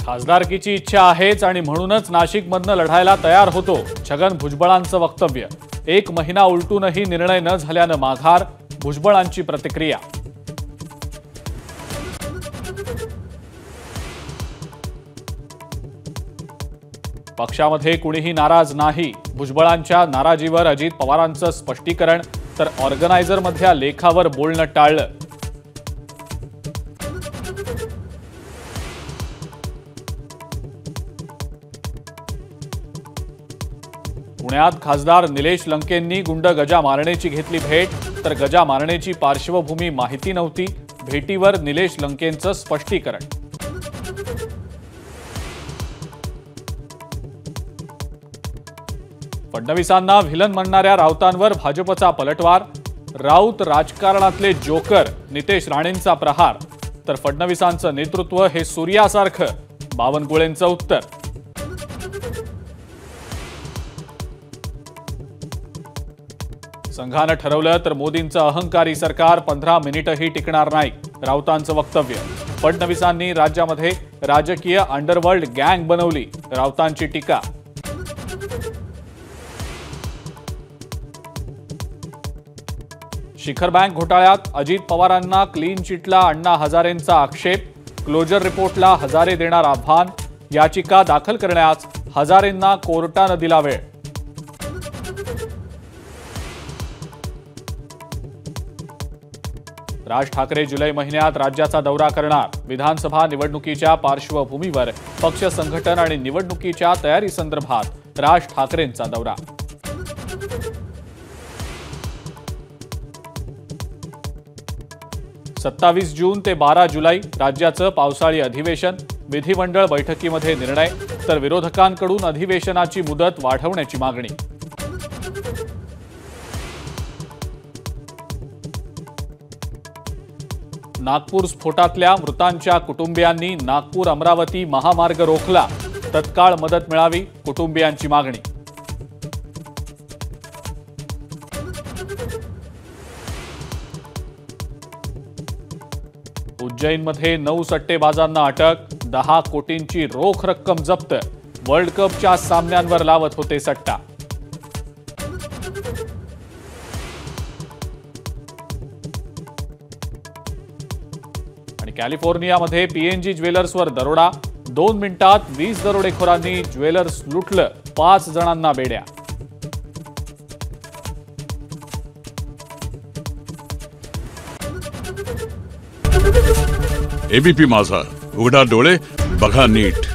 खासदारकीची इच्छा आहेच आणि म्हणूनच नाशिकमधनं लढायला तयार होतो, छगन भुजबळांचं वक्तव्य। 1 महिना उलटूनही निर्णय न झाल्यानं माघार, भुजबळांची प्रतिक्रिया। पक्षामध्ये कुणीही नाराज नाही, भुजबळांच्या नाराजीवर अजित पवारांचं स्पष्टीकरण, तर ऑर्गनायझरमधल्या लेखावर बोलणं टाळलं। पुण्यात खासदार निलेश लंकेंनी गुंड गजा मारणेची घेतली भेट, तर गजा मारणेची पार्श्वभूमी माहिती नव्हती, भेटीवर निलेश लंकेंचं स्पष्टीकरण। फडणवीसांना व्हिलन म्हणणाऱ्या राऊतांवर भाजपचा पलटवार, राऊत राजकारणातले जोकर, नितेश राणेंचा प्रहार, तर फडणवीसांचं नेतृत्व हे सूर्यासारखं, बावनकुळेंचं उत्तर। संघानं ठरवलं तर मोदींचं अहंकारी सरकार 15 मिनिटंही टिकणार नाही, राऊतांचं वक्तव्य। फडणवीसांनी राज्यामध्ये राजकीय अंडरवर्ल्ड गँग बनवली, राऊतांची टीका। शिखर बँक घोटाळ्यात अजित पवारांना क्लीन चिटला अण्णा हजारेंचा आक्षेप, क्लोजर रिपोर्टला हजारे देणार आव्हान, याचिका दाखल करण्यास हजारेंना कोर्टानं दिला वेळ। राज ठाकरे जुलै महिन्यात राज्याचा दौरा करणार, विधानसभा निवडणुकीच्या पार्श्वभूमीवर पक्ष संघटन आणि निवडणुकीच्या तयारीसंदर्भात राज ठाकरेंचा दौरा। सत्तावीस जून ते 12 जुलै राज्याचं पावसाळी अधिवेशन, विधिमंडळ बैठकीमध्ये निर्णय, तर विरोधकांकडून अधिवेशनाची मुदत वाढवण्याची मागणी। नागपूर स्फोटातल्या मृतांच्या कुटुंबियांनी नागपूर अमरावती महामार्ग रोखला, तत्काळ मदत मिळावी, कुटुंबियांची मागणी। उज्जैनमध्ये 9 सट्टेबाजांना अटक, 10 कोटींची रोख रक्कम जप्त, वर्ल्ड कपच्या सामन्यांवर लावत होते सट्टा। आणि कॅलिफोर्नियामध्ये पीएनजी ज्वेलर्सवर दरोडा, 2 मिनिटात 20 दरोडेखोरांनी ज्वेलर्स लुटलं, 5 जणांना बेड्या। एबीपी माझा, उघडा डोळे बघा नीट।